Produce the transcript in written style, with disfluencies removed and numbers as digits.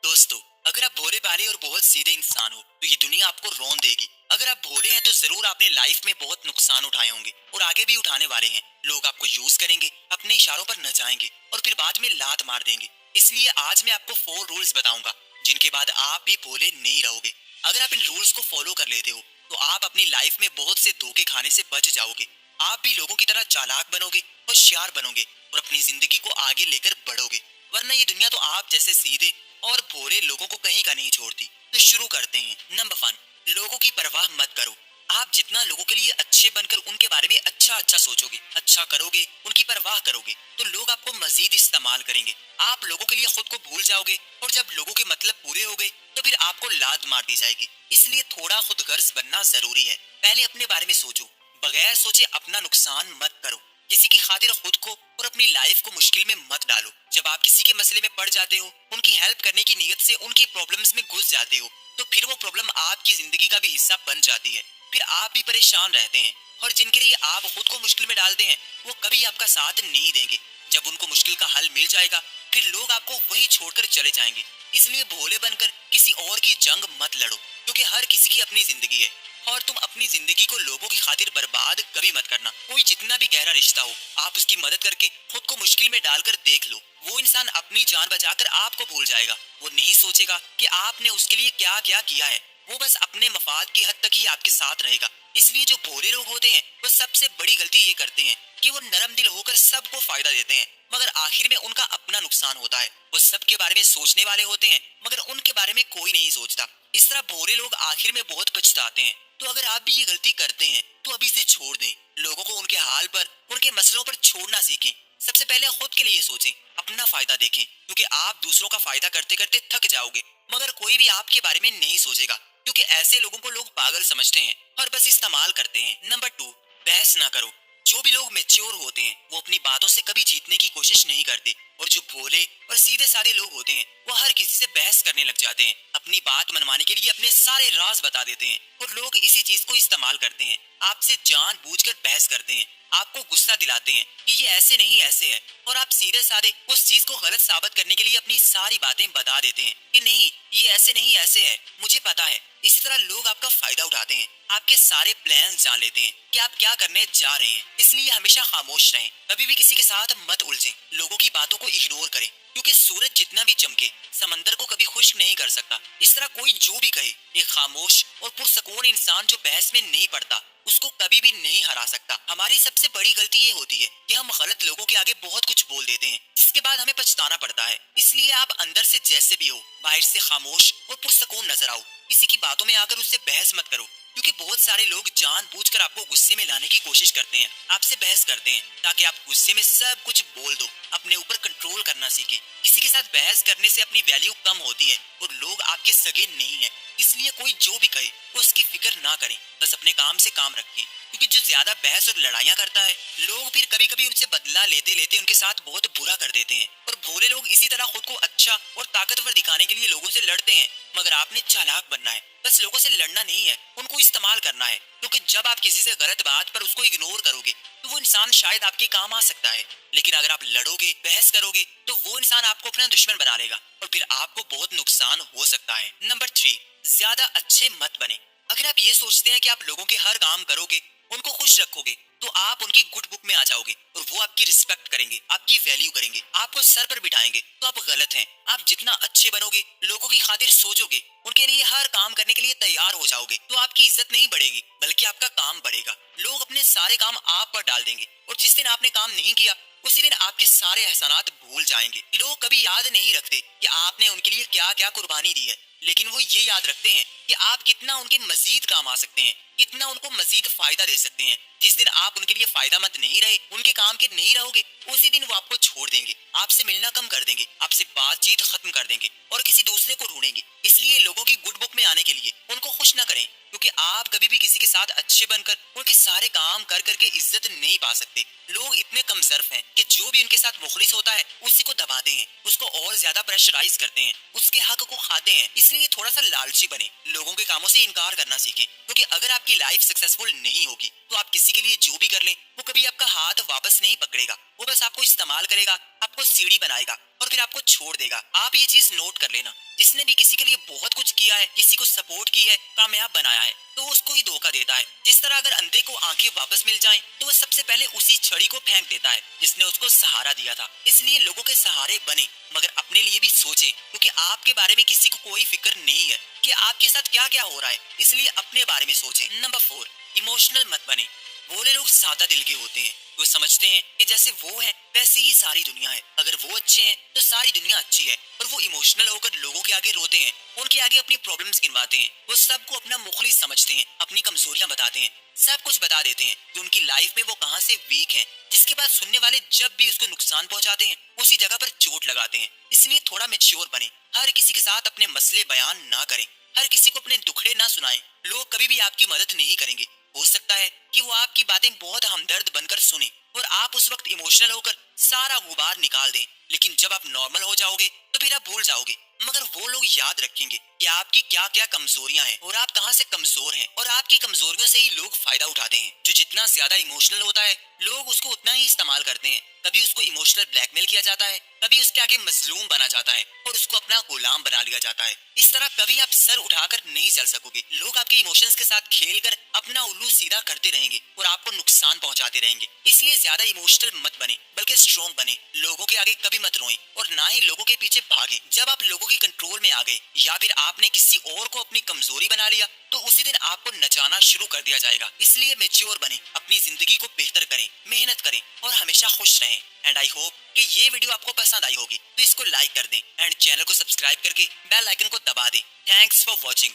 दोस्तों, अगर आप भोले भाले और बहुत सीधे इंसान हो तो ये दुनिया आपको रौन देगी। अगर आप भोले हैं तो जरूर आपने लाइफ में बहुत नुकसान उठाए होंगे और आगे भी उठाने वाले हैं। लोग आपको यूज करेंगे, अपने इशारों पर नचाएंगे और फिर बाद में लात मार देंगे। इसलिए आज मैं आपको 4 रूल्स बताऊंगा जिनके बाद आप भी भोले नहीं रहोगे। अगर आप इन रूल्स को फॉलो कर लेते हो तो आप अपनी लाइफ में बहुत से धोखे खाने से बच जाओगे। आप भी लोगों की तरह चालाक बनोगे, होशियार बनोगे और अपनी जिंदगी को आगे लेकर बढ़ोगे। वरना ये दुनिया तो आप जैसे सीधे और भोले लोगों को कहीं का नहीं छोड़ती। तो शुरू करते हैं। नंबर 1, लोगों की परवाह मत करो। आप जितना लोगों के लिए अच्छे बनकर उनके बारे में अच्छा अच्छा सोचोगे, अच्छा करोगे, उनकी परवाह करोगे, तो लोग आपको मजीद इस्तेमाल करेंगे। आप लोगों के लिए खुद को भूल जाओगे और जब लोगों के मतलब पूरे हो गए तो फिर आपको लात मार दी जाएगी। इसलिए थोड़ा खुदगर्ज बनना जरूरी है। पहले अपने बारे में सोचो, बगैर सोचे अपना नुकसान मत करो। किसी की खातिर खुद को और अपनी लाइफ को मुश्किल में मत डालो। जब आप किसी के मसले में पड़ जाते हो, उनकी हेल्प करने की नीयत से उनकी प्रॉब्लम्स में घुस जाते हो, तो फिर वो प्रॉब्लम आपकी जिंदगी का भी हिस्सा बन जाती है। फिर आप भी परेशान रहते हैं और जिनके लिए आप खुद को मुश्किल में डालते हैं वो कभी आपका साथ नहीं देंगे। जब उनको मुश्किल का हल मिल जाएगा फिर लोग आपको वहीं छोड़कर चले जाएंगे। इसलिए भोले बनकर किसी और की जंग मत लड़ो, क्योंकि हर किसी की अपनी जिंदगी है और तुम अपनी जिंदगी को लोगों की खातिर बर्बाद कभी मत करना। कोई जितना भी गहरा रिश्ता हो, आप उसकी मदद करके खुद को मुश्किल में डालकर देख लो। वो इंसान अपनी जान बचाकर आपको भूल जाएगा। वो नहीं सोचेगा कि आपने उसके लिए क्या क्या किया है। वो बस अपने मफाद की हद तक ही आपके साथ रहेगा। इसलिए जो भोले लोग होते हैं वो सबसे बड़ी गलती ये करते हैं कि वो नरम दिल होकर सबको फायदा देते हैं, मगर आखिर में उनका अपना नुकसान होता है। वो सबके बारे में सोचने वाले होते हैं मगर उनके बारे में कोई नहीं सोचता। इस तरह भोले लोग आखिर में बहुत पछताते हैं। तो अगर आप भी ये गलती करते हैं तो अभी से छोड़ दें। लोगों को उनके हाल पर, उनके मसलों पर छोड़ना सीखें। सबसे पहले खुद के लिए सोचें, अपना फायदा देखें, क्योंकि आप दूसरों का फायदा करते करते थक जाओगे मगर कोई भी आपके बारे में नहीं सोचेगा, क्योंकि ऐसे लोगों को लोग पागल समझते हैं और बस इस्तेमाल करते हैं। नंबर 2, बहस ना करो। जो भी लोग मैच्योर होते हैं वो अपनी बातों से कभी जीतने की कोशिश नहीं करते, और जो भोले और सीधे साधे लोग होते हैं वो हर किसी से बहस करने लग जाते हैं। अपनी बात मनवाने के लिए अपने सारे राज बता देते हैं और लोग इसी चीज को इस्तेमाल करते हैं। आपसे जानबूझकर बहस करते हैं, आपको गुस्सा दिलाते हैं कि ये ऐसे नहीं ऐसे है, और आप सीधे साधे उस चीज को गलत साबित करने के लिए अपनी सारी बातें बता देते हैं कि नहीं ये ऐसे नहीं ऐसे है, मुझे पता है। इसी तरह लोग आपका फायदा उठाते हैं, आपके सारे प्लान जान लेते हैं कि आप क्या करने जा रहे हैं। इसलिए हमेशा खामोश रहें, कभी भी किसी के साथ मत उलझें, लोगों की बातों को इग्नोर करें, क्योंकि सूरज जितना भी चमके समंदर को कभी खुश्क नहीं कर सकता। इस तरह कोई जो भी कहे, एक खामोश और पुरसकून इंसान जो बहस में नहीं पड़ता उसको कभी भी नहीं हरा सकता। हमारी सबसे बड़ी गलती ये होती है कि हम गलत लोगों के आगे बहुत कुछ बोल देते हैं जिसके बाद हमें पछताना पड़ता है। इसलिए आप अंदर से जैसे भी हो, बाहर से खामोश और पुरसकून नजर आओ। किसी की बातों में आकर उससे बहस मत करो, क्योंकि बहुत सारे लोग जानबूझकर आपको गुस्से में लाने की कोशिश करते हैं, आपसे बहस करते हैं ताकि आप गुस्से में सब कुछ बोल दो। अपने ऊपर कंट्रोल करना सीखें। किसी के साथ बहस करने से अपनी वैल्यू कम होती है और लोग आपके सगे नहीं है। इसलिए कोई जो भी कहे वो उसकी फिक्र ना करें, बस अपने काम से काम रखें, क्योंकि जो ज्यादा बहस और लड़ाइयाँ करता है लोग फिर कभी कभी उनसे बदला लेते लेते उनके साथ बहुत बुरा कर देते हैं। और भोले लोग इसी तरह खुद को अच्छा और ताकतवर दिखाने के लिए लोगों से लड़ते हैं, मगर आपने चालाक बनना है। बस लोगों से लड़ना नहीं है, उनको इस्तेमाल करना है, क्योंकि जब आप किसी से गलत बात पर उसको इग्नोर करोगे तो वो इंसान शायद आपके काम आ सकता है, लेकिन अगर आप लड़ोगे, बहस करोगे, तो वो इंसान आपको अपना दुश्मन बना लेगा और फिर आपको बहुत नुकसान हो सकता है। नंबर 3, ज्यादा अच्छे मत बने। अगर आप ये सोचते हैं कि आप लोगों के हर काम करोगे, उनको खुश रखोगे, तो आप उनकी गुड बुक में आ जाओगे और वो आपकी रिस्पेक्ट करेंगे, आपकी वैल्यू करेंगे, आपको सर पर बिठाएंगे। तो आप गलत हैं। आप जितना अच्छे बनोगे, लोगों की खातिर सोचोगे, उनके लिए हर काम करने के लिए तैयार हो जाओगे, तो आपकी इज्जत नहीं बढ़ेगी बल्कि आपका काम बढ़ेगा। लोग अपने सारे काम आप पर डाल देंगे और जिस दिन आपने काम नहीं किया उसी दिन आपके सारे एहसानात भूल जाएंगे। लोग कभी याद नहीं रखते कि आपने उनके लिए क्या क्या कुर्बानी दी है, लेकिन वो ये याद रखते हैं कि आप कितना उनके मजीद काम आ सकते हैं, कितना उनको मजीद फायदा दे सकते हैं। जिस दिन आप उनके लिए फायदा मत नहीं रहे, उनके काम के नहीं रहोगे, उसी दिन वो आपको छोड़ देंगे, आपसे मिलना कम कर देंगे, आपसे बातचीत खत्म कर देंगे और किसी दूसरे को ढूंढेंगे। इसलिए लोगों की गुड बुक में आने के लिए उनको खुश ना करें, क्योंकि आप कभी भी किसी के साथ अच्छे बनकर उनके सारे काम कर करके इज्जत नहीं पा सकते। लोग इतने कमजोर हैं कि जो भी उनके साथ मुखलिस होता है उसी को दबाते हैं, उसको और ज्यादा प्रेशराइज करते हैं, उसके हक को खाते हैं। इसलिए थोड़ा सा लालची बने, लोगों के कामों से इनकार करना सीखें, क्योंकि अगर आपकी लाइफ सक्सेसफुल नहीं होगी तो आप किसी के लिए जो भी कर लें वो कभी आपका हाथ वापस नहीं पकड़ेगा। वो बस आपको इस्तेमाल करेगा, आपको सीढ़ी बनाएगा और फिर आपको छोड़ देगा। आप ये चीज नोट कर लेना, जिसने भी किसी के लिए बहुत कुछ किया है, किसी को सपोर्ट की है, कामयाब बनाया है, तो वो उसको ही धोखा देता है। जिस तरह अगर अंधे को आंखें वापस मिल जाएं, तो वो सबसे पहले उसी छड़ी को फेंक देता है जिसने उसको सहारा दिया था। इसलिए लोगों के सहारे बने, मगर अपने लिए भी सोचें, क्योंकि आपके बारे में किसी को कोई फिक्र नहीं है कि आपके साथ क्या क्या हो रहा है। इसलिए अपने बारे में सोचें। नंबर 4, इमोशनल मत बने। भोले लोग सादा दिल के होते हैं। वो समझते हैं कि जैसे वो है वैसे ही सारी दुनिया है, अगर वो अच्छे हैं तो सारी दुनिया अच्छी है। और वो इमोशनल होकर लोगों के आगे रोते हैं, उनके आगे अपनी प्रॉब्लम्स गिनवाते हैं। वो सबको अपना मुखलिस समझते हैं, अपनी कमजोरियां बताते हैं, सब कुछ बता देते हैं कि उनकी लाइफ में वो कहाँ से वीक हैं, जिसके बाद सुनने वाले जब भी उसको नुकसान पहुंचाते हैं उसी जगह पर चोट लगाते हैं। इसलिए थोड़ा मैच्योर बने, हर किसी के साथ अपने मसले बयान ना करें, हर किसी को अपने दुखड़े ना सुनाएं। लोग कभी भी आपकी मदद नहीं करेंगे। हो सकता है कि वो आपकी बातें बहुत हमदर्द बनकर सुने और आप उस वक्त इमोशनल होकर सारा गुबार निकाल दें, लेकिन जब आप नॉर्मल हो जाओगे तो फिर आप भूल जाओगे। मगर वो लोग याद रखेंगे कि आपकी क्या क्या कमजोरियां हैं और आप कहां से कमजोर हैं, और आपकी कमजोरियों से ही लोग फायदा उठाते हैं। जो जितना ज्यादा इमोशनल होता है लोग उसको उतना ही इस्तेमाल करते हैं। कभी उसको इमोशनल ब्लैकमेल किया जाता है, कभी उसके आगे मजलूम बना जाता है और उसको अपना गुलाम बना लिया जाता है। इस तरह कभी आप सर उठाकर नहीं चल सकोगे। लोग आपके इमोशंस के साथ खेलकर अपना उल्लू सीधा करते रहेंगे और आपको नुकसान पहुंचाते रहेंगे। इसलिए ज्यादा इमोशनल मत बने, बल्कि स्ट्रॉन्ग बने। लोगों के आगे कभी मत रोएं और ना ही लोगों के पीछे भागें। जब आप लोगों के कंट्रोल में आ गए या फिर आपने किसी और को अपनी कमजोरी बना लिया, तो उसी दिन आपको नचाना शुरू कर दिया जाएगा। इसलिए मैच्योर बने, अपनी जिंदगी को बेहतर करें, मेहनत करें और हमेशा खुश रहें। एंड आई होप कि ये वीडियो आपको पसंद आई होगी, तो इसको लाइक कर दें एंड चैनल को सब्सक्राइब करके बेल आइकन को दबा दें। Thanks for watching.